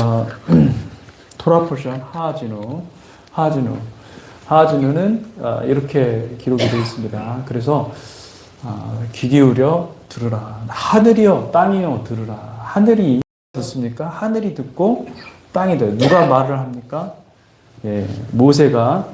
어, 토라 포션 하하진우는 이렇게 기록이 되어 있습니다. 그래서 귀 기울여 들으라. 하늘이여 땅이여 들으라. 하늘이 듣습니까? 하늘이 듣고 땅이 들어요. 누가 말을 합니까? 예, 모세가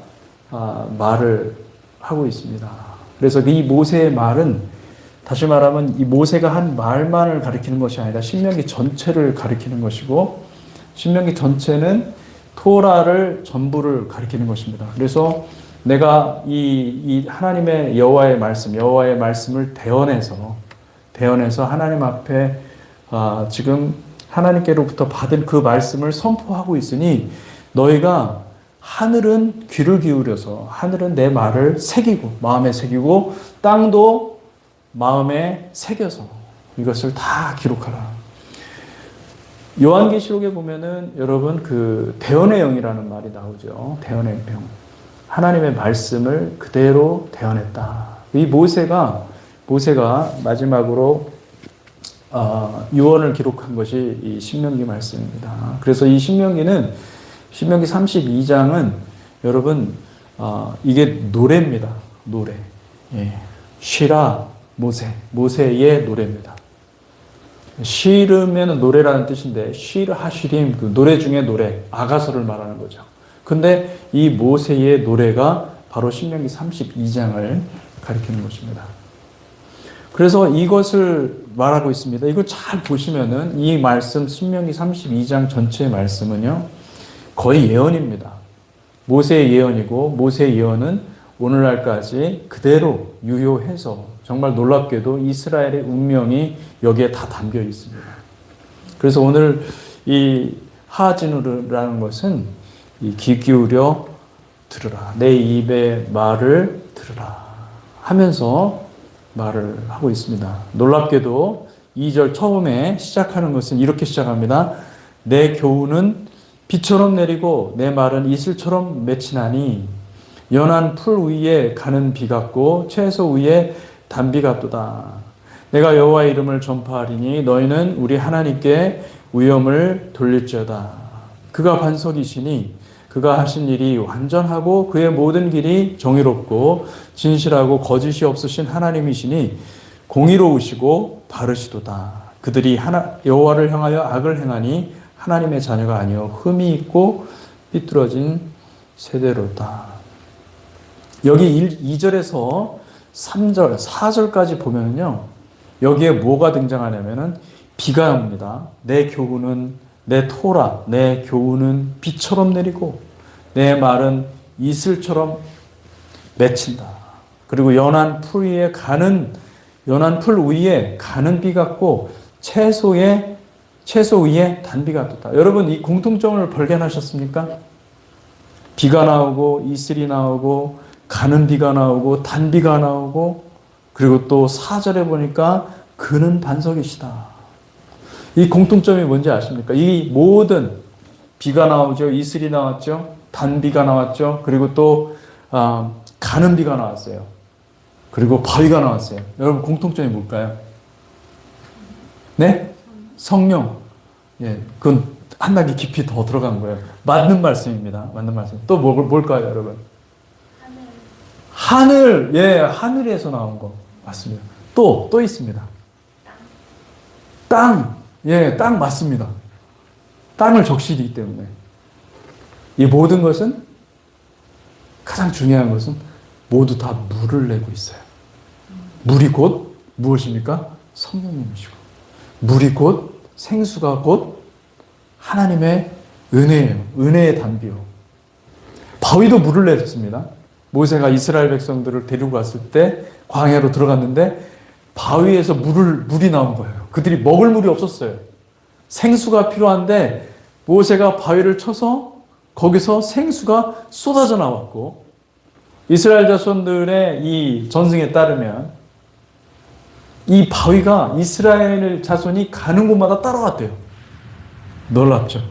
말을 하고 있습니다. 그래서 이 모세의 말은 다시 말하면 이 모세가 한 말만을 가리키는 것이 아니라 신명기 전체를 가리키는 것이고, 신명기 전체는 토라를 전부를 가리키는 것입니다. 그래서 내가 이 하나님의 여호와의 말씀을 대언해서 하나님 앞에 지금 하나님께로부터 받은 그 말씀을 선포하고 있으니, 너희가 하늘은 귀를 기울여서 하늘은 내 말을 마음에 새기고 땅도 마음에 새겨서 이것을 다 기록하라. 요한계시록에 보면은 여러분 그 대언의 영이라는 말이 나오죠. 대언의 영. 하나님의 말씀을 그대로 대언했다. 이 모세가 마지막으로 유언을 기록한 것이 이 신명기 말씀입니다. 그래서 이 신명기 32장은 여러분 이게 노래입니다. 노래. 예. 시라 모세의 노래입니다. 시르면 노래라는 뜻인데 시르 하시림, 그 노래 중에 노래, 아가서를 말하는 거죠. 근데 이 모세의 노래가 바로 신명기 32장을 가리키는 것입니다. 그래서 이것을 말하고 있습니다. 이걸 잘 보시면은 이 말씀 신명기 32장 전체의 말씀은요, 거의 예언입니다. 모세의 예언이고, 모세의 예언은 오늘날까지 그대로 유효해서 정말 놀랍게도 이스라엘의 운명이 여기에 다 담겨 있습니다. 그래서 오늘 이 하하진우라는 것은 귀 기울여 들으라. 내 입의 말을 들으라 하면서 말을 하고 있습니다. 놀랍게도 2절 처음에 시작하는 것은 이렇게 시작합니다. 내 교훈은 비처럼 내리고 내 말은 이슬처럼 맺히나니 연한 풀 위에 가는 비 같고 채소 위에 단비 같도다. 내가 여호와의 이름을 전파하리니 너희는 우리 하나님께 위엄을 돌릴지어다. 그가 반석이시니 그가 하신 일이 완전하고 그의 모든 길이 정의롭고 진실하고 거짓이 없으신 하나님이시니 공의로우시고 바르시도다. 그들이 여호와를 향하여 악을 행하니 하나님의 자녀가 아니요 흠이 있고 삐뚤어진 세대로다. 여기 2절에서 3절, 4절까지 보면요, 여기에 뭐가 등장하냐면은 비가 옵니다. 내 교훈은, 내 토라, 내 교훈은 비처럼 내리고 내 말은 이슬처럼 맺힌다. 그리고 연한 풀 위에 가는 비 같고 채소 위에 단비 같다. 여러분 이 공통점을 발견하셨습니까? 비가 나오고 이슬이 나오고 가는 비가 나오고 단비가 나오고, 그리고 또 4절에 보니까 그는 반석이시다. 이 공통점이 뭔지 아십니까? 이 모든 비가 나오죠. 이슬이 나왔죠. 단비가 나왔죠. 그리고 또 가는 비가 나왔어요. 그리고 바위가 나왔어요. 여러분 공통점이 뭘까요? 네? 성령. 예, 그건 한 단계 깊이 더 들어간 거예요. 맞는 말씀입니다. 맞는 말씀. 또 뭘까요, 여러분? 하늘, 예, 하늘에서 나온 거. 맞습니다. 또 있습니다. 땅, 예, 땅 맞습니다. 땅을 적시기 때문에. 이 모든 것은, 가장 중요한 것은 모두 다 물을 내고 있어요. 물이 곧 무엇입니까? 성령님이시고. 물이 곧 생수가 곧 하나님의 은혜예요. 은혜의 단비요. 바위도 물을 냈습니다. 모세가 이스라엘 백성들을 데리고 갔을 때 광야로 들어갔는데 바위에서 물이 나온 거예요. 그들이 먹을 물이 없었어요. 생수가 필요한데 모세가 바위를 쳐서 거기서 생수가 쏟아져 나왔고, 이스라엘 자손들의 이 전승에 따르면 이 바위가 이스라엘 자손이 가는 곳마다 따라왔대요. 놀랍죠?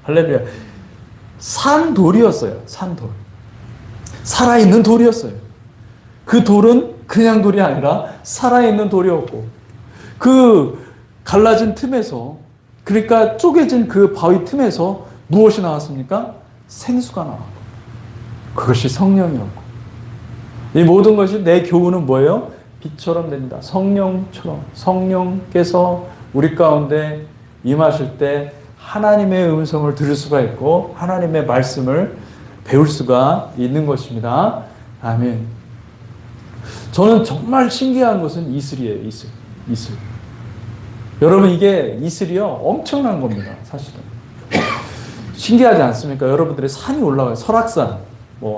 할렐루야. 산돌이었어요. 산돌. 살아있는 돌이었어요. 그 돌은 그냥 돌이 아니라 살아있는 돌이었고, 그 갈라진 틈에서 그러니까 쪼개진 그 바위 틈에서 무엇이 나왔습니까? 생수가 나왔고, 그것이 성령이었고, 이 모든 것이 내 교훈은 뭐예요? 빛처럼 됩니다. 성령처럼, 성령께서 우리 가운데 임하실 때 하나님의 음성을 들을 수가 있고 하나님의 말씀을 배울 수가 있는 것입니다. 아멘. 저는 정말 신기한 것은 이슬이에요. 이슬. 여러분, 이게 이슬이요, 엄청난 겁니다. 사실은 신기하지 않습니까? 여러분들의 산이 올라가요. 설악산,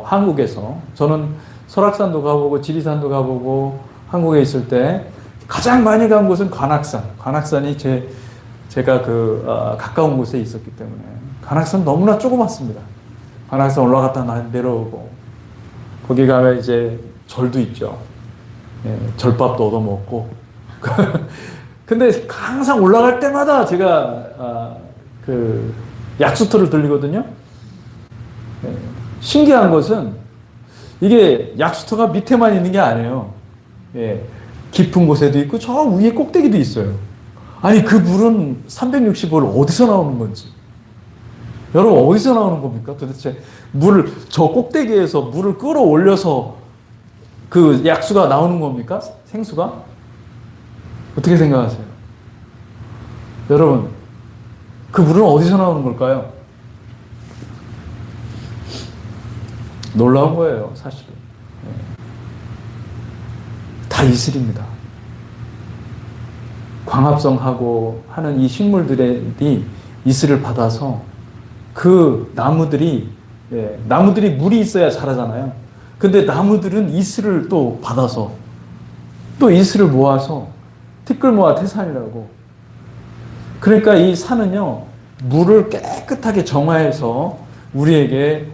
한국에서 저는 설악산도 가보고 지리산도 가보고 한국에 있을 때 가장 많이 간 곳은 관악산. 관악산이 제가 가까운 곳에 있었기 때문에. 관악산 너무나 조그맣습니다. 관악산 올라갔다 내려오고, 거기 가면 이제 절도 있죠. 예, 절밥도 얻어먹고. 근데 항상 올라갈 때마다 제가 약수터를 들리거든요. 예, 신기한 것은 이게 약수터가 밑에만 있는 게 아니에요. 예, 깊은 곳에도 있고 저 위에 꼭대기도 있어요. 아니, 그 물은 365일 어디서 나오는 건지. 여러분, 어디서 나오는 겁니까? 도대체 저 꼭대기에서 물을 끌어올려서 그 약수가 나오는 겁니까? 생수가? 어떻게 생각하세요? 여러분, 그 물은 어디서 나오는 걸까요? 놀라운 거예요, 사실은. 다 이슬입니다. 광합성하고 하는 이 식물들이 이슬을 받아서 그 나무들이 물이 있어야 자라잖아요. 근데 나무들은 이슬을 또 받아서 또 이슬을 모아서 티끌모아 태산이라고. 그러니까 이 산은요, 물을 깨끗하게 정화해서 우리에게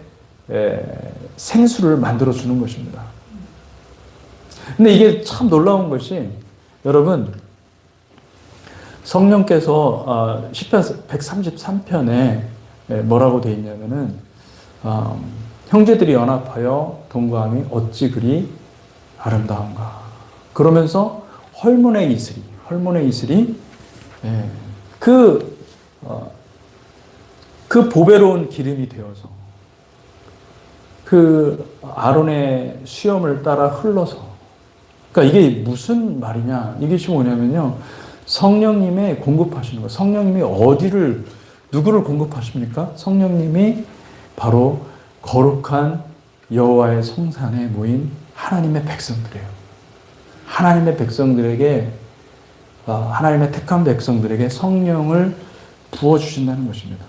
생수를 만들어 주는 것입니다. 근데 이게 참 놀라운 것이, 여러분, 성령께서 시편 133편에 뭐라고 되어 있냐면은 형제들이 연합하여 동거함이 어찌 그리 아름다운가. 그러면서 헐몬의 이슬이 그 보배로운 기름이 되어서 그 아론의 수염을 따라 흘러서, 그러니까 이게 무슨 말이냐, 이것이 뭐냐면요, 성령님의 공급하시는 거예요. 성령님이 누구를 공급하십니까? 성령님이 바로 거룩한 여호와의 성산에 모인 하나님의 백성들이에요. 하나님의 택한 백성들에게 성령을 부어주신다는 것입니다.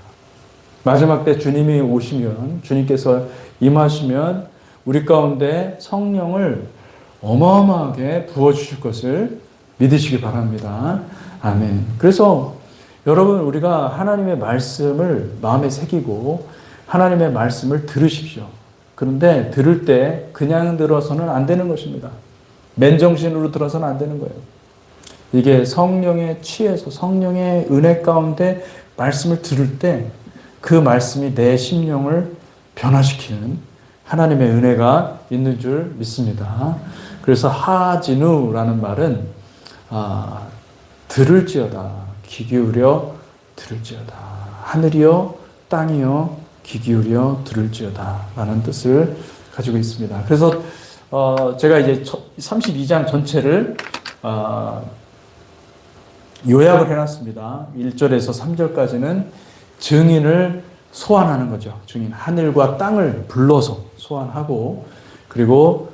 마지막 때 주님이 오시면, 주님께서 임하시면 우리 가운데 성령을 어마어마하게 부어주실 것을 믿으시기 바랍니다. 아멘. 그래서 여러분, 우리가 하나님의 말씀을 마음에 새기고 하나님의 말씀을 들으십시오. 그런데 들을 때 그냥 들어서는 안 되는 것입니다. 맨정신으로 들어서는 안 되는 거예요. 이게 성령에 취해서 성령의 은혜 가운데 말씀을 들을 때 그 말씀이 내 심령을 변화시키는 하나님의 은혜가 있는 줄 믿습니다. 그래서 하지누라는 말은 들을지어다, 귀 기울여 들을지어다, 하늘이여 땅이여 귀 기울여 들을지어다 라는 뜻을 가지고 있습니다. 그래서 제가 이제 32장 전체를 요약을 해놨습니다. 1절에서 3절까지는 증인을 소환하는 거죠. 증인, 하늘과 땅을 불러서 소환하고, 그리고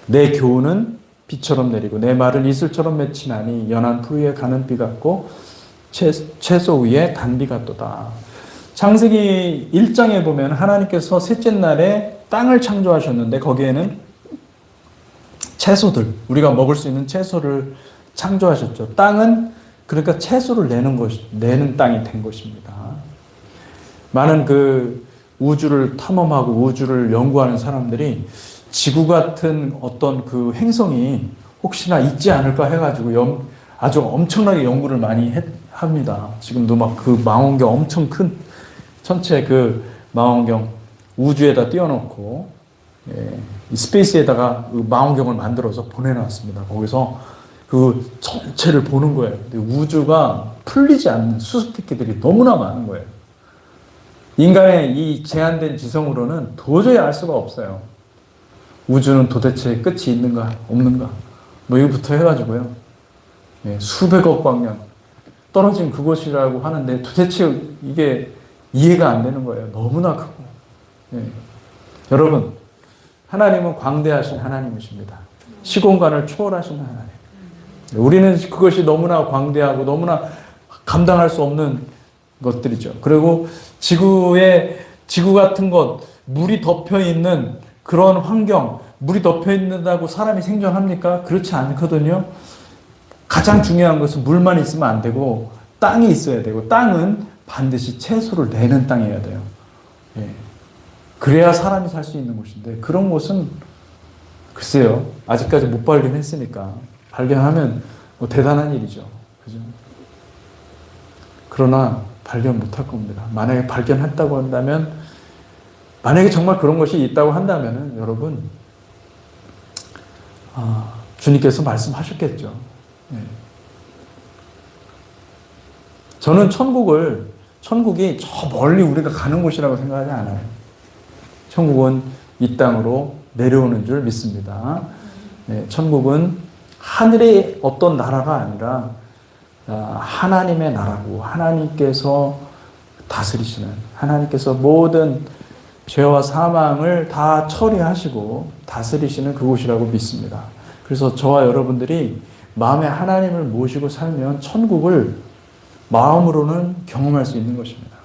내 교훈은 비처럼 내리고 내 말은 이슬처럼 맺히나니 연한 풀 위에 가는 비 같고 채소 위에 단비 같도다. 창세기 1장에 보면 하나님께서 셋째 날에 땅을 창조하셨는데 거기에는 채소들, 우리가 먹을 수 있는 채소를 창조하셨죠. 땅은 그러니까 채소를 내는 땅이 된 것입니다. 많은 우주를 탐험하고 우주를 연구하는 사람들이 지구 같은 어떤 그 행성이 혹시나 있지 않을까 해가지고 아주 엄청나게 연구를 많이 합니다. 지금도 막 그 망원경, 엄청 큰 전체 망원경 우주에다 띄워놓고, 스페이스에다가 그 망원경을 만들어서 보내놨습니다. 거기서 그 전체를 보는 거예요. 근데 우주가 풀리지 않는 수수께끼들이 너무나 많은 거예요. 인간의 이 제한된 지성으로는 도저히 알 수가 없어요. 우주는 도대체 끝이 있는가 없는가 뭐 이거부터 해가지고요. 예, 수백억 광년 떨어진 그곳이라고 하는데 도대체 이게 이해가 안 되는 거예요. 너무나 크고. 예. 여러분, 하나님은 광대하신 하나님이십니다. 시공간을 초월하신 하나님. 우리는 그것이 너무나 광대하고 너무나 감당할 수 없는 것들이죠. 그리고 지구 같은 것, 물이 덮여 있는 그런 환경, 물이 덮여 있는다고 사람이 생존합니까? 그렇지 않거든요. 가장 중요한 것은 물만 있으면 안 되고 땅이 있어야 되고, 땅은 반드시 채소를 내는 땅이어야 돼요. 예. 그래야 사람이 살 수 있는 곳인데, 그런 곳은 글쎄요, 아직까지 못 발견했으니까 발견하면 뭐 대단한 일이죠. 그죠? 그러나 발견 못할 겁니다. 만약에 발견했다고 한다면, 만약에 정말 그런 것이 있다고 한다면 여러분, 주님께서 말씀하셨겠죠. 예. 저는 천국이 저 멀리 우리가 가는 곳이라고 생각하지 않아요. 천국은 이 땅으로 내려오는 줄 믿습니다. 예, 천국은 하늘의 어떤 나라가 아니라 하나님의 나라고, 하나님께서 다스리시는, 하나님께서 모든 죄와 사망을 다 처리하시고 다스리시는 그곳이라고 믿습니다. 그래서 저와 여러분들이 마음에 하나님을 모시고 살면 천국을 마음으로는 경험할 수 있는 것입니다.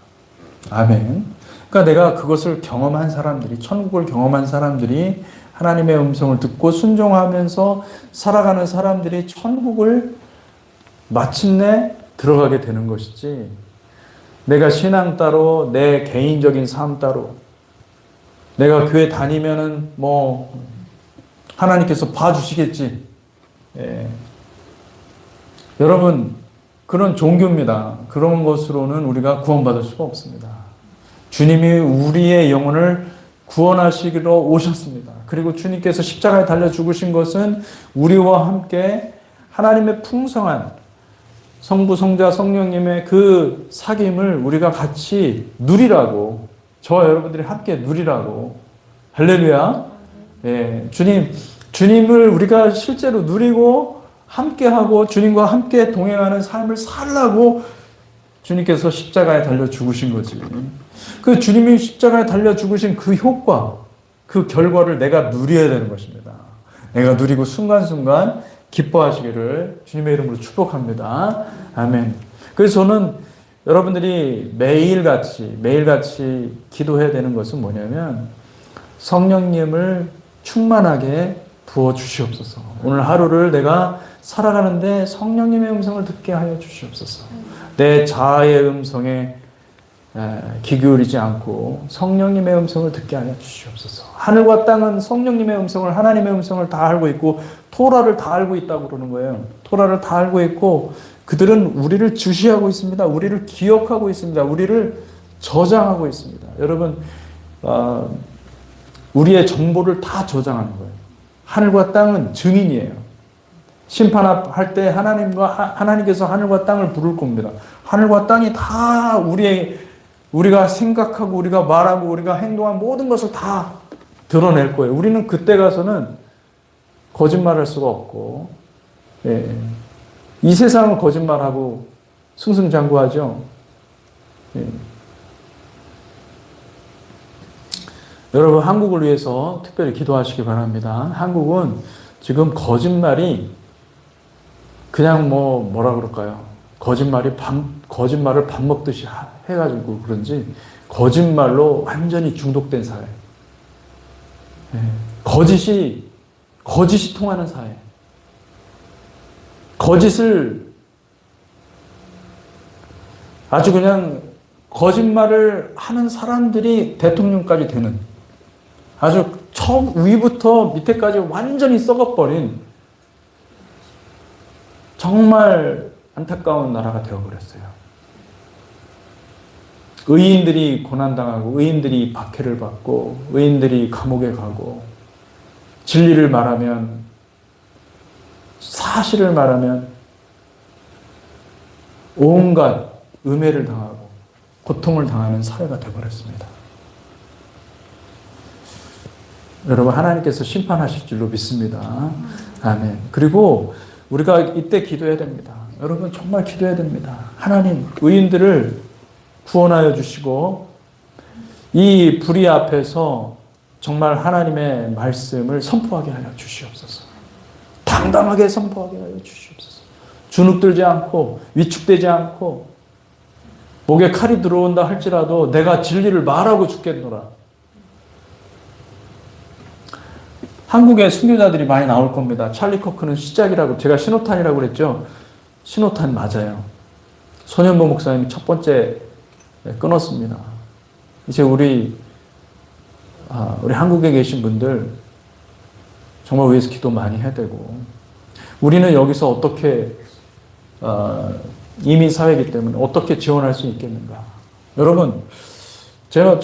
아멘. 그러니까 내가 그것을 경험한 사람들이, 천국을 경험한 사람들이, 하나님의 음성을 듣고 순종하면서 살아가는 사람들이 천국을 마침내 들어가게 되는 것이지, 내가 신앙 따로, 내 개인적인 삶 따로, 내가 교회 다니면은 뭐 하나님께서 봐주시겠지. 예. 여러분, 그런 종교입니다. 그런 것으로는 우리가 구원받을 수가 없습니다. 주님이 우리의 영혼을 구원하시기로 오셨습니다. 그리고 주님께서 십자가에 달려 죽으신 것은 우리와 함께 하나님의 풍성한 성부, 성자, 성령님의 그 사귐을 우리가 같이 누리라고, 저와 여러분들이 함께 누리라고. 할렐루야. 예, 주님을 우리가 실제로 누리고 함께하고 주님과 함께 동행하는 삶을 살라고 주님께서 십자가에 달려 죽으신 거지. 그 주님이 십자가에 달려 죽으신 그 효과, 그 결과를 내가 누려야 되는 것입니다. 내가 누리고 순간순간 기뻐하시기를 주님의 이름으로 축복합니다. 아멘. 그래서 저는 여러분들이 매일같이 기도해야 되는 것은 뭐냐면, 성령님을 충만하게 부어 주시옵소서. 오늘 하루를 내가 살아가는데 성령님의 음성을 듣게 하여 주시옵소서. 내 자아의 음성에 귀 기울이지 않고 성령님의 음성을 듣게 하여 주시옵소서. 하늘과 땅은 성령님의 음성을, 하나님의 음성을 다 알고 있고 토라를 다 알고 있다고 그러는 거예요. 토라를 다 알고 있고 그들은 우리를 주시하고 있습니다. 우리를 기억하고 있습니다. 우리를 저장하고 있습니다. 여러분, 우리의 정보를 다 저장하는 거예요. 하늘과 땅은 증인이에요. 심판할 때 하나님께서 하늘과 땅을 부를 겁니다. 하늘과 땅이 다 우리가 생각하고 우리가 말하고 우리가 행동한 모든 것을 다 드러낼 거예요. 우리는 그때 가서는 거짓말할 수가 없고, 예. 이 세상은 거짓말하고 승승장구하죠. 예. 여러분, 한국을 위해서 특별히 기도하시기 바랍니다. 한국은 지금 거짓말이 그냥 뭐라 그럴까요? 거짓말을 밥 먹듯이 해가지고 그런지 거짓말로 완전히 중독된 사회. 예. 거짓이 통하는 사회. 거짓을 아주 그냥 거짓말을 하는 사람들이 대통령까지 되는, 아주 위부터 밑에까지 완전히 썩어버린 정말 안타까운 나라가 되어버렸어요. 의인들이 고난당하고 의인들이 박해를 받고 의인들이 감옥에 가고 진리를 말하면 사실을 말하면 온갖 음해를 당하고 고통을 당하는 사회가 되어버렸습니다. 여러분, 하나님께서 심판하실 줄로 믿습니다. 아멘. 그리고 우리가 이때 기도해야 됩니다. 여러분, 정말 기도해야 됩니다. 하나님, 의인들을 구원하여 주시고 이 불의 앞에서 정말 하나님의 말씀을 선포하게 하여 주시옵소서. 당당하게 선포하게 하여 주시옵소서. 주눅들지 않고 위축되지 않고 목에 칼이 들어온다 할지라도 내가 진리를 말하고 죽겠노라. 한국에 순교자들이 많이 나올 겁니다. 찰리 커크는 시작이라고, 제가 신호탄이라고 그랬죠. 신호탄 맞아요. 손현보 목사님이 첫 번째 끊었습니다. 이제 우리 한국에 계신 분들 정말 위해서 기도 많이 해야 되고, 우리는 여기서 어떻게 이민 사회이기 때문에 어떻게 지원할 수 있겠는가. 여러분, 제가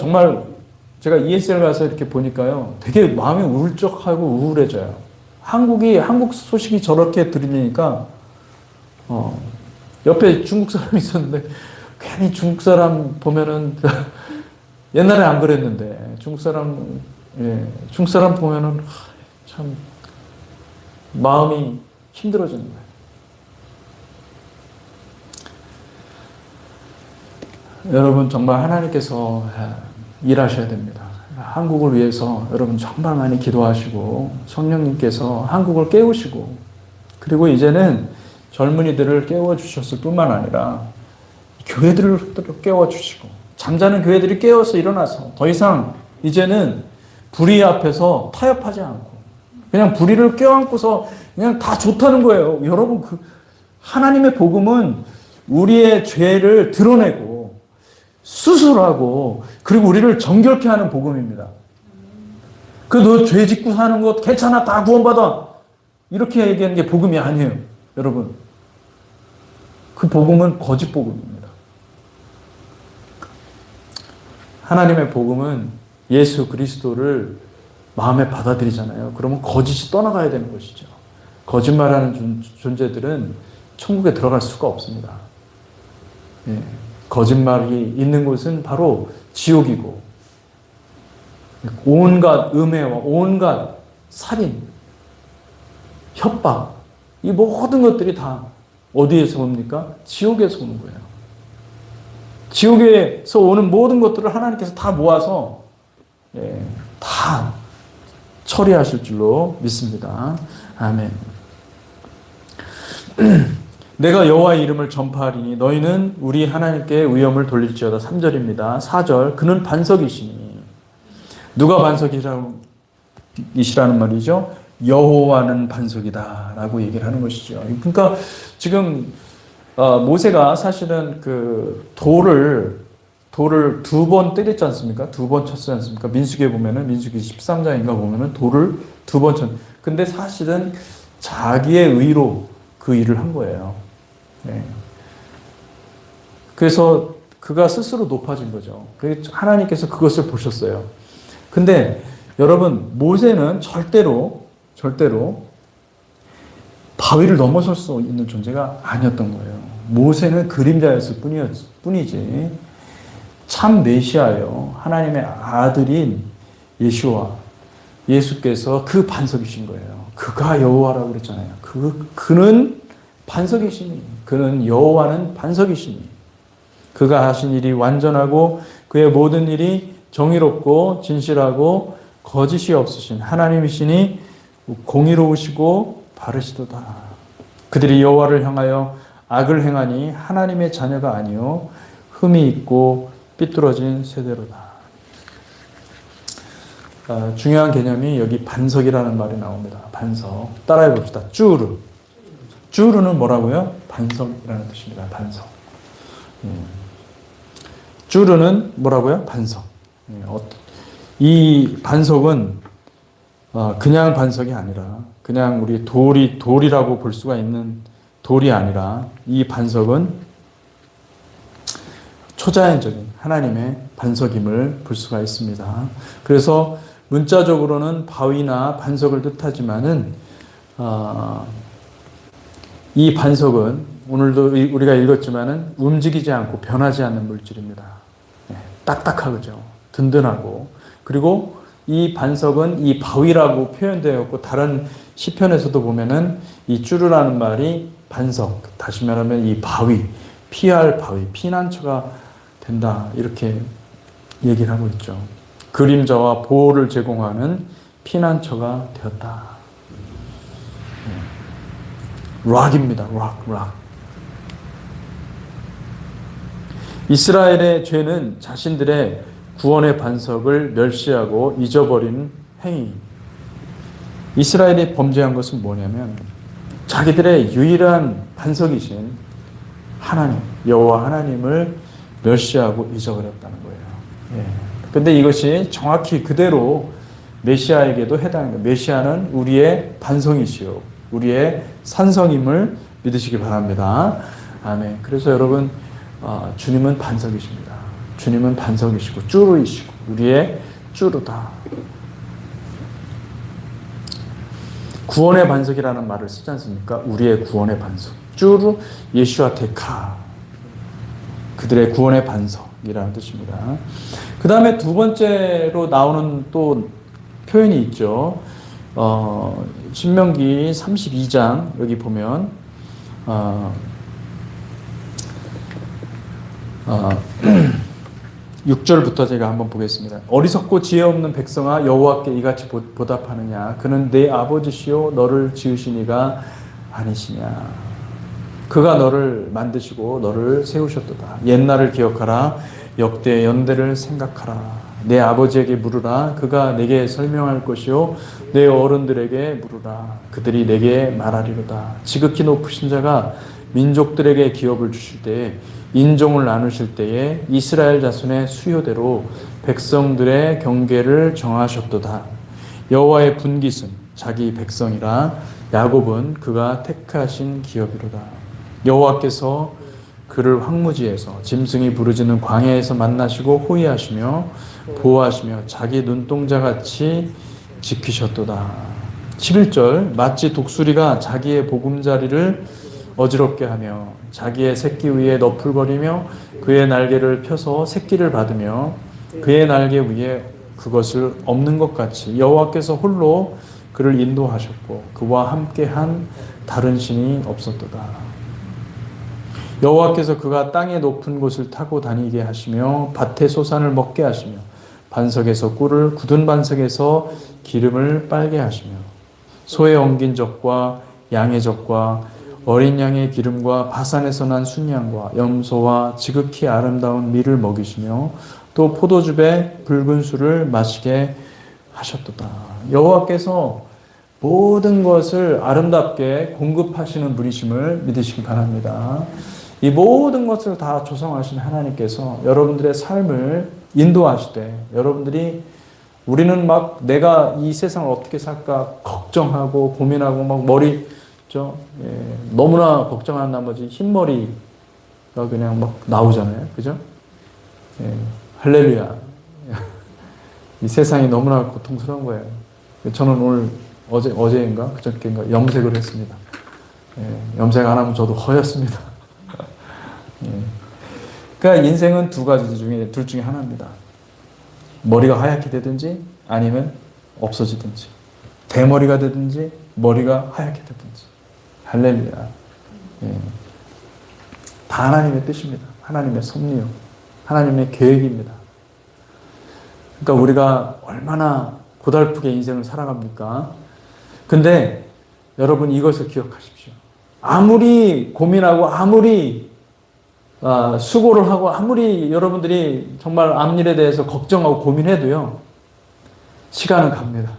ESL 가서 이렇게 보니까요, 되게 마음이 울적하고 우울해져요. 한국 소식이 저렇게 들리니까, 옆에 중국 사람이 있었는데, 괜히 중국 사람 보면은, 옛날에 안 그랬는데, 중국 사람 보면은, 참, 마음이 힘들어지는 거예요. 여러분, 정말 하나님께서 일하셔야 됩니다. 한국을 위해서 여러분 정말 많이 기도하시고 성령님께서 한국을 깨우시고, 그리고 이제는 젊은이들을 깨워주셨을 뿐만 아니라 교회들을 깨워주시고, 잠자는 교회들이 깨어서 일어나서 더 이상 이제는 불의 앞에서 타협하지 않고 그냥 불의를 껴안고서 그냥 다 좋다는 거예요. 여러분, 하나님의 복음은 우리의 죄를 드러내고 수술하고 그리고 우리를 정결케 하는 복음입니다. 너 죄 짓고 사는 것 괜찮아, 다 구원받아, 이렇게 얘기하는 게 복음이 아니에요. 여러분, 그 복음은 거짓 복음입니다. 하나님의 복음은 예수 그리스도를 마음에 받아들이잖아요. 그러면 거짓이 떠나가야 되는 것이죠. 거짓말하는 존재들은 천국에 들어갈 수가 없습니다. 예. 거짓말이 있는 곳은 바로 지옥이고, 온갖 음해와 온갖 살인, 협박, 이 모든 것들이 다 어디에서 옵니까? 지옥에서 오는 거예요. 지옥에서 오는 모든 것들을 하나님께서 다 모아서 다 처리하실 줄로 믿습니다. 아멘. 내가 여호와의 이름을 전파하리니 너희는 우리 하나님께 위엄을 돌릴지어다. 3절입니다. 4절, 그는 반석이시니. 누가 반석이시라는 말이죠? 여호와는 반석이다 라고 얘기를 하는 것이죠. 그러니까 지금 모세가 사실은 그 돌을 2번 때렸지 않습니까? 2번 쳤지 않습니까? 민수기에 보면은, 민수기 13장인가 보면은 돌을 2번 쳤. 근데 사실은 자기의 의로 그 일을 한 거예요. 네. 그래서 그가 스스로 높아진 거죠. 하나님께서 그것을 보셨어요. 근데 여러분, 모세는 절대로 바위를 넘어설 수 있는 존재가 아니었던 거예요. 모세는 그림자였을 뿐이지 참 메시아예요. 하나님의 아들인 예수께서 그 반석이신 거예요. 그가 여호와라고 그랬잖아요. 그는 반석이시니, 그는 여호와는 반석이시니, 그가 하신 일이 완전하고 그의 모든 일이 정의롭고 진실하고 거짓이 없으신 하나님이시니 공의로우시고 바르시도다. 그들이 여호와를 향하여 악을 행하니 하나님의 자녀가 아니요 흠이 있고 삐뚤어진 세대로다. 중요한 개념이 여기 반석이라는 말이 나옵니다. 반석. 따라해 봅시다. 쭈르는 뭐라고요? 반석이라는 뜻입니다. 반석. 쭈르는 뭐라고요? 반석. 이 반석은 그냥 반석이 아니라, 그냥 우리 돌이라고 볼 수가 있는 돌이 아니라, 이 반석은 초자연적인 하나님의 반석임을 볼 수가 있습니다. 그래서 문자적으로는 바위나 반석을 뜻하지만은 이 반석은 오늘도 우리가 읽었지만은 움직이지 않고 변하지 않는 물질입니다. 딱딱하죠. 든든하고. 그리고 이 반석은 이 바위라고 표현되어 있고 다른 시편에서도 보면은 이 쭈르라는 말이 반석, 다시 말하면 이 바위, 피할 바위, 피난처가 된다. 이렇게 얘기를 하고 있죠. 그림자와 보호를 제공하는 피난처가 되었다. 락입니다. 락. 이스라엘의 죄는 자신들의 구원의 반석을 멸시하고 잊어버리는 행위. 이스라엘이 범죄한 것은 뭐냐면 자기들의 유일한 반석이신 하나님, 여호와 하나님을 멸시하고 잊어버렸다는 거예요. 근데 이것이 정확히 그대로 메시아에게도 해당합니다. 메시아는 우리의 반성이시요, 우리의 산성임을 믿으시기 바랍니다. 아멘. 그래서 여러분, 주님은 반석이십니다. 주님은 반석이시고 쭈루이시고 우리의 쭈루다. 구원의 반석이라는 말을 쓰지 않습니까? 우리의 구원의 반석. 쭈루 예슈아 테카. 그들의 구원의 반석이라는 뜻입니다. 그 다음에 두 번째로 나오는 또 표현이 있죠. 신명기 32장 여기 보면 6절부터 제가 한번 보겠습니다. 어리석고 지혜 없는 백성아, 여호와께 이같이 보답하느냐? 그는 내 아버지시요 너를 지으신 이가 아니시냐? 그가 너를 만드시고 너를 세우셨도다. 옛날을 기억하라. 역대 연대를 생각하라. 내 아버지에게 물으라. 그가 내게 설명할 것이요 내 어른들에게 물으라. 그들이 내게 말하리로다. 지극히 높으신 자가 민족들에게 기업을 주실 때에, 인종을 나누실 때에 이스라엘 자손의 수요대로 백성들의 경계를 정하셨도다. 여호와의 분깃은 자기 백성이라. 야곱은 그가 택하신 기업이로다. 여호와께서 그를 황무지에서 짐승이 부르짖는 광야에서 만나시고 호위하시며 보호하시며 자기 눈동자같이 지키셨도다. 11절 마치 독수리가 자기의 보금자리를 어지럽게 하며 자기의 새끼 위에 너풀거리며 그의 날개를 펴서 새끼를 받으며 그의 날개 위에 그것을 엎는 것 같이 여호와께서 홀로 그를 인도하셨고 그와 함께한 다른 신이 없었도다. 여호와께서 그가 땅의 높은 곳을 타고 다니게 하시며 밭의 소산을 먹게 하시며 반석에서 꿀을, 굳은 반석에서 기름을 빨게 하시며 소의 엉긴 젖과 양의 젖과 어린 양의 기름과 바산에서 난 순양과 염소와 지극히 아름다운 밀을 먹이시며 또 포도즙에 붉은 술을 마시게 하셨도다. 여호와께서 모든 것을 아름답게 공급하시는 분이심을 믿으시기 바랍니다. 이 모든 것을 다 조성하신 하나님께서 여러분들의 삶을 인도하시되 여러분들이 우리는 막 내가 이 세상을 어떻게 살까 걱정하고 고민하고 막 너무나 걱정하는 나머지 흰머리가 그냥 막 나오잖아요. 그죠? 할렐루야. 이 세상이 너무나 고통스러운 거예요. 저는 오늘 어제인가 그저께인가 염색을 했습니다. 염색 안 하면 저도 허였습니다. 그러니까 인생은 둘 중에 하나입니다. 머리가 하얗게 되든지 아니면 없어지든지, 대머리가 되든지 머리가 하얗게 되든지. 할렐루야. 다 하나님의 뜻입니다. 하나님의 섭리요, 하나님의 계획입니다. 그러니까 우리가 얼마나 고달프게 인생을 살아갑니까? 근데 여러분 이것을 기억하십시오. 아무리 고민하고 아무리 수고를 하고 아무리 여러분들이 정말 앞일에 대해서 걱정하고 고민해도요, 시간은 갑니다.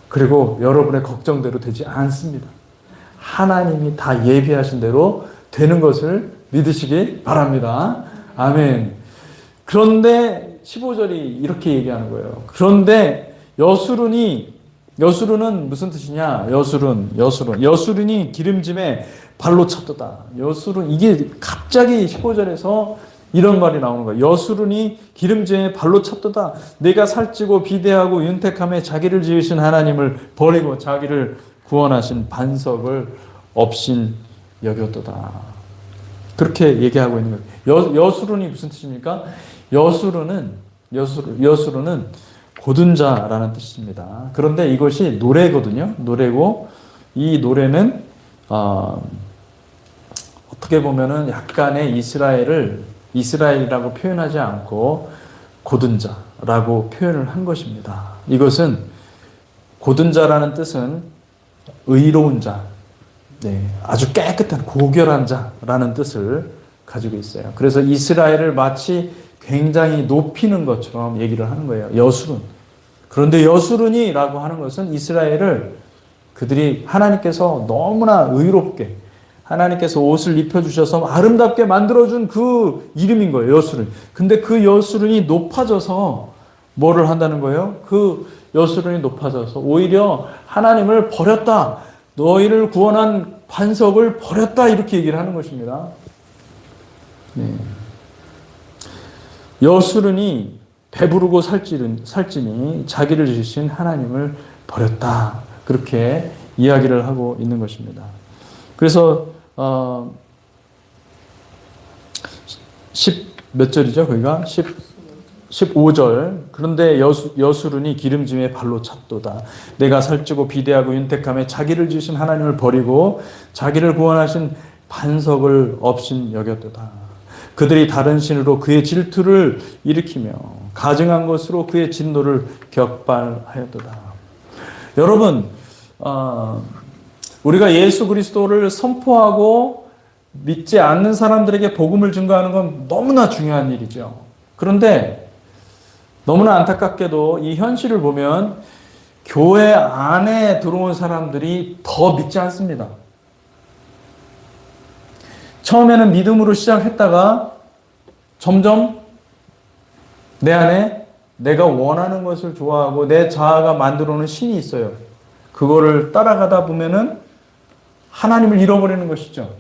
그리고 여러분의 걱정대로 되지 않습니다. 하나님이 다 예비하신 대로 되는 것을 믿으시기 바랍니다. 아멘. 그런데 15절이 이렇게 얘기하는 거예요. 그런데 여수run은 무슨 뜻이냐? 여수run이 기름짐에 발로 찼도다. 이게 갑자기 15절에서 이런 말이 나오는 거예요. 여수run이 기름짐에 발로 찼도다. 내가 살찌고 비대하고 윤택함에 자기를 지으신 하나님을 버리고 자기를 구원하신 반석을 여겼도다. 그렇게 얘기하고 있는 거예요. 여수론이 무슨 뜻입니까? 여수론은 고든 자라는 뜻입니다. 그런데 이것이 노래거든요. 노래고 이 노래는 어떻게 보면은 약간의 이스라엘이라고 표현하지 않고 고든 자라고 표현을 한 것입니다. 이것은 고든 자라는 뜻은 의로운 자, 아주 깨끗한 고결한 자라는 뜻을 가지고 있어요. 그래서 이스라엘을 마치 굉장히 높이는 것처럼 얘기를 하는 거예요. 여수론. 그런데 여수론이라고 하는 것은 이스라엘을 그들이 하나님께서 너무나 의롭게 하나님께서 옷을 입혀주셔서 아름답게 만들어준 그 이름인 거예요. 여수론. 근데 그 여수론이 높아져서 뭐를 한다는 거예요? 그 여수론이 높아져서 오히려 하나님을 버렸다. 너희를 구원한 반석을 버렸다. 이렇게 얘기를 하는 것입니다. 여수론이 배부르고 살찌니 자기를 지으신 하나님을 버렸다. 그렇게 이야기를 하고 있는 것입니다. 그래서 10몇 절이죠? 거기가 15절. 그런데 여수론이 기름짐에 발로 찼도다. 내가 살찌고 비대하고 윤택함에 자기를 지으신 하나님을 버리고 자기를 구원하신 반석을 없인 여겼도다. 그들이 다른 신으로 그의 질투를 일으키며 가증한 것으로 그의 진노를 격발하였도다. 여러분, 우리가 예수 그리스도를 선포하고 믿지 않는 사람들에게 복음을 증거하는 건 너무나 중요한 일이죠. 그런데 너무나 안타깝게도 이 현실을 보면 교회 안에 들어온 사람들이 더 믿지 않습니다. 처음에는 믿음으로 시작했다가 점점 내 안에 내가 원하는 것을 좋아하고 내 자아가 만들어 놓은 신이 있어요. 그거를 따라가다 보면은 하나님을 잃어버리는 것이죠.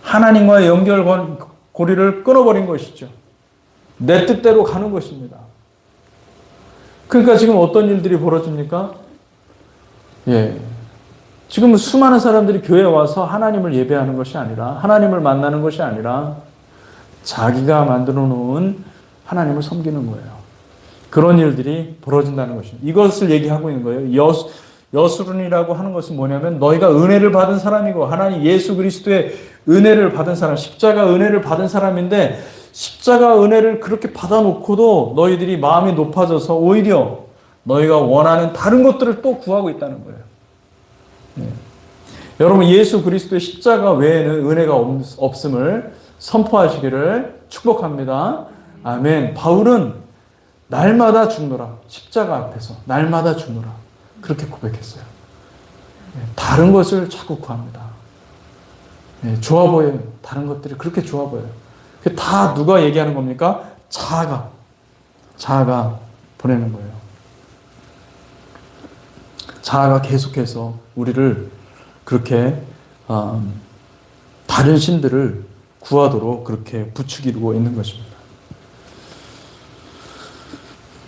하나님과의 연결고리를 끊어버린 것이죠. 내 뜻대로 가는 것입니다. 그러니까 지금 어떤 일들이 벌어집니까? 지금 수많은 사람들이 교회에 와서 하나님을 예배하는 것이 아니라 하나님을 만나는 것이 아니라 자기가 만들어 놓은 하나님을 섬기는 거예요. 그런 일들이 벌어진다는 것입니다. 이것을 얘기하고 있는 거예요. 여수론이라고 하는 것은 뭐냐면 너희가 은혜를 받은 사람이고 하나님 예수 그리스도의 은혜를 받은 사람, 십자가 은혜를 받은 사람인데 십자가 은혜를 그렇게 받아놓고도 너희들이 마음이 높아져서 오히려 너희가 원하는 다른 것들을 또 구하고 있다는 거예요. 여러분 예수 그리스도의 십자가 외에는 은혜가 없음을 선포하시기를 축복합니다. 아멘. 바울은 날마다 죽노라. 십자가 앞에서 날마다 죽노라. 그렇게 고백했어요. 다른 것을 자꾸 구합니다. 좋아 보여요. 다른 것들이 그렇게 좋아 보여요. 다 누가 얘기하는 겁니까? 자아가 보내는 거예요. 자아가 계속해서 우리를 그렇게 다른 신들을 구하도록 그렇게 부추기고 있는 것입니다.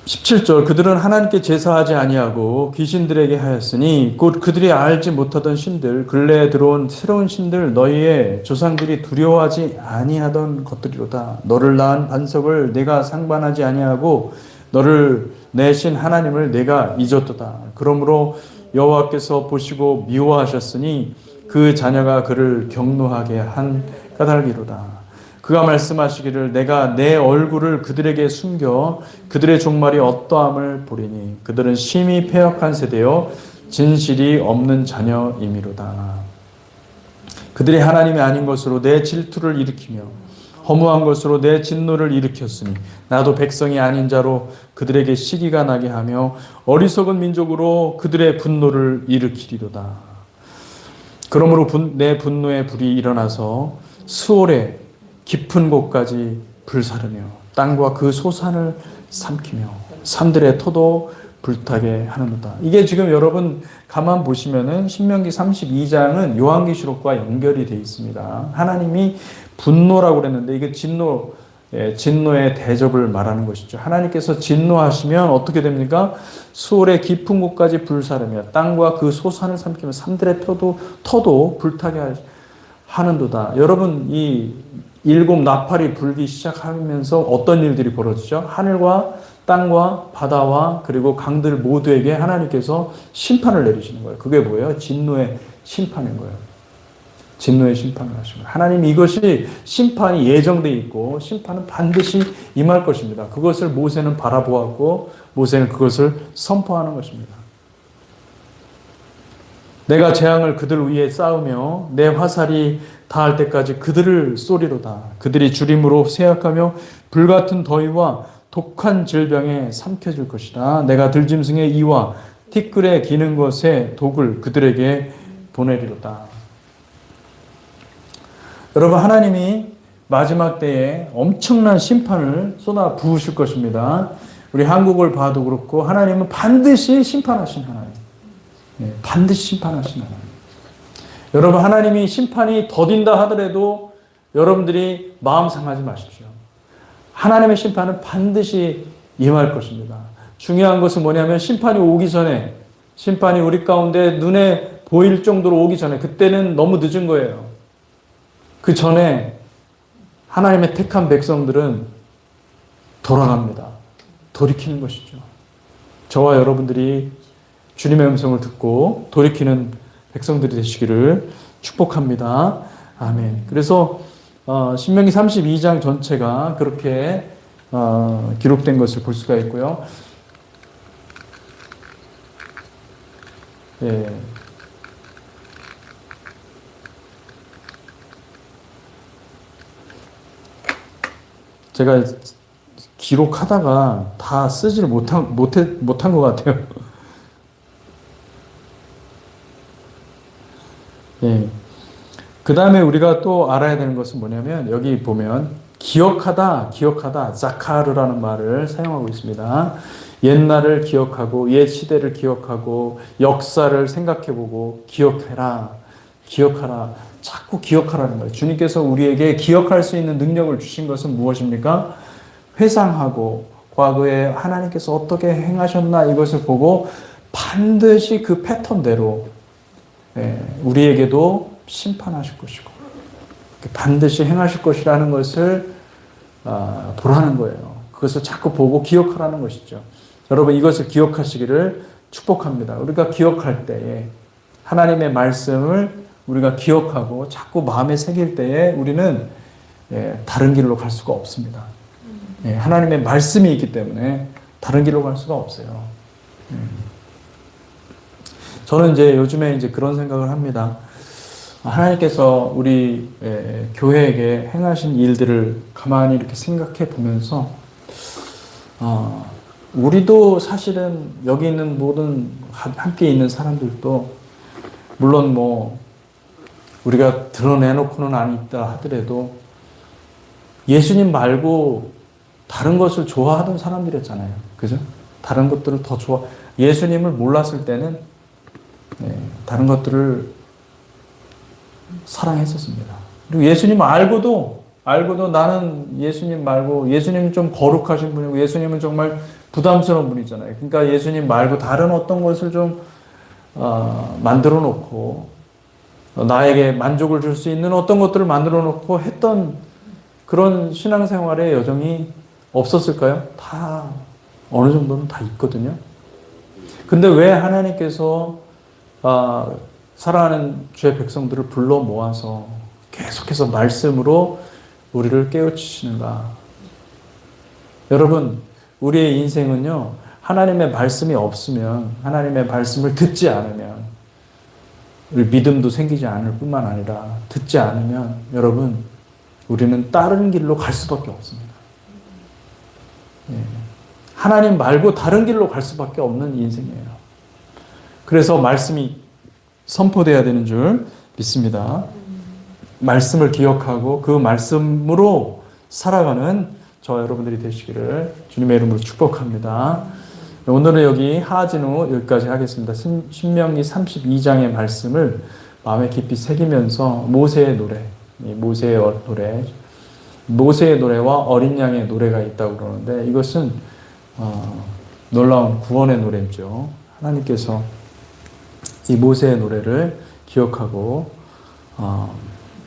17절 그들은 하나님께 제사하지 아니하고 귀신들에게 하였으니 곧 그들이 알지 못하던 신들 근래에 들어온 새로운 신들 너희의 조상들이 두려워하지 아니하던 것들이로다. 너를 낳은 반석을 내가 상반하지 아니하고 너를 내신 하나님을 내가 잊었도다. 그러므로 여호와께서 보시고 미워하셨으니 그 자녀가 그를 경노하게 한 까닭이로다. 그가 말씀하시기를 내가 내 얼굴을 그들에게 숨겨 그들의 종말이 어떠함을 보리니 그들은 심히 패역한 세대요 진실이 없는 자녀임이로다. 그들이 하나님이 아닌 것으로 내 질투를 일으키며 허무한 것으로 내 진노를 일으켰으니 나도 백성이 아닌 자로 그들에게 시기가 나게 하며 어리석은 민족으로 그들의 분노를 일으키리로다. 그러므로 내 분노의 불이 일어나서 스올의 깊은 곳까지 불사르며 땅과 그 소산을 삼키며 산들의 터도 불타게 하는도다. 이게 지금 여러분 가만 보시면은 신명기 32장은 요한계시록과 연결이 되어 있습니다. 하나님이 분노라고 그랬는데 이게 진노의 대접을 말하는 것이죠. 하나님께서 진노하시면 어떻게 됩니까? 수월의 깊은 곳까지 불사르며 땅과 그 소산을 삼키며 산들의 터도 불타게 하는도다. 여러분, 이 일곱 나팔이 불기 시작하면서 어떤 일들이 벌어지죠? 하늘과 땅과 바다와 그리고 강들 모두에게 하나님께서 심판을 내리시는 거예요. 그게 뭐예요? 진노의 심판인 거예요. 진노의 심판을 하시는 거예요. 하나님 이것이 심판이 예정되어 있고 심판은 반드시 임할 것입니다. 그것을 모세는 바라보았고 모세는 그것을 선포하는 것입니다. 내가 재앙을 그들 위에 쌓으며 내 화살이 닿을 때까지 그들을 쏘리로다. 그들이 주림으로 쇠약하며 불같은 더위와 독한 질병에 삼켜질 것이다. 내가 들짐승의 이와 티끌에 기는 것에 독을 그들에게 보내리로다. 여러분, 하나님이 마지막 때에 엄청난 심판을 쏟아 부으실 것입니다. 우리 한국을 봐도 그렇고 하나님은 반드시 심판하신 하나님. 반드시 심판하신 하나님. 여러분, 하나님이 심판이 더딘다 하더라도 여러분들이 마음 상하지 마십시오. 하나님의 심판은 반드시 임할 것입니다. 중요한 것은 뭐냐면 심판이 오기 전에, 심판이 우리 가운데 눈에 보일 정도로 오기 전에, 그때는 너무 늦은 거예요. 그 전에 하나님의 택한 백성들은 돌아갑니다. 돌이키는 것이죠. 저와 여러분들이 주님의 음성을 듣고 돌이키는 백성들이 되시기를 축복합니다. 아멘. 그래서 신명기 32장 전체가 그렇게 기록된 것을 볼 수가 있고요. 예. 제가 기록하다가 다 쓰지를 못한 것 같아요. 예. 그 다음에 우리가 또 알아야 되는 것은 뭐냐면, 여기 보면, 기억하다, 자카르라는 말을 사용하고 있습니다. 옛날을 기억하고, 옛 시대를 기억하고, 역사를 생각해보고, 기억하라. 자꾸 기억하라는 거예요. 주님께서 우리에게 기억할 수 있는 능력을 주신 것은 무엇입니까? 회상하고, 과거에 하나님께서 어떻게 행하셨나 이것을 보고, 반드시 그 패턴대로 우리에게도 심판하실 것이고 반드시 행하실 것이라는 것을 보라는 거예요. 그것을 자꾸 보고 기억하라는 것이죠. 여러분, 이것을 기억하시기를 축복합니다. 우리가 기억할 때에 하나님의 말씀을 우리가 기억하고 자꾸 마음에 새길 때에 우리는 다른 길로 갈 수가 없습니다. 하나님의 말씀이 있기 때문에 다른 길로 갈 수가 없어요. 저는 이제 요즘에 그런 생각을 합니다. 하나님께서 우리 교회에게 행하신 일들을 가만히 이렇게 생각해 보면서, 우리도 사실은 여기 있는 모든 함께 있는 사람들도 물론 우리가 드러내놓고는 안 있다 하더라도 예수님 말고 다른 것을 좋아하던 사람들이었잖아요. 그죠? 다른 것들을 더 예수님을 몰랐을 때는 다른 것들을 사랑했었습니다. 그리고 예수님 알고도 나는 예수님 말고, 예수님은 좀 거룩하신 분이고 예수님은 정말 부담스러운 분이잖아요. 그러니까 예수님 말고 다른 어떤 것을 좀 만들어 놓고 나에게 만족을 줄 수 있는 어떤 것들을 만들어 놓고 했던 그런 신앙생활의 여정이 없었을까요? 다 어느 정도는 다 있거든요. 근데 왜 하나님께서 사랑하는 주의 백성들을 불러 모아서 계속해서 말씀으로 우리를 깨우치시는가? 여러분, 우리의 인생은요, 하나님의 말씀이 없으면, 하나님의 말씀을 듣지 않으면, 우리 믿음도 생기지 않을 뿐만 아니라 듣지 않으면 여러분, 우리는 다른 길로 갈 수밖에 없습니다. 하나님 말고 다른 길로 갈 수밖에 없는 인생이에요. 그래서 말씀이 선포돼야 되는 줄 믿습니다. 말씀을 기억하고 그 말씀으로 살아가는 저와 여러분들이 되시기를 주님의 이름으로 축복합니다. 오늘은 여기 하진우 여기까지 하겠습니다. 신명기 32장의 말씀을 마음에 깊이 새기면서 모세의 노래와 어린 양의 노래가 있다고 그러는데, 이것은 놀라운 구원의 노래죠. 하나님께서 이 모세의 노래를 기억하고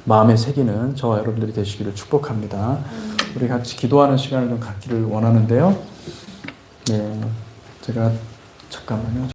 마음에 새기는 저와 여러분들이 되시기를 축복합니다. 우리 같이 기도하는 시간을 좀 갖기를 원하는데요. 네, 제가 잠깐만요.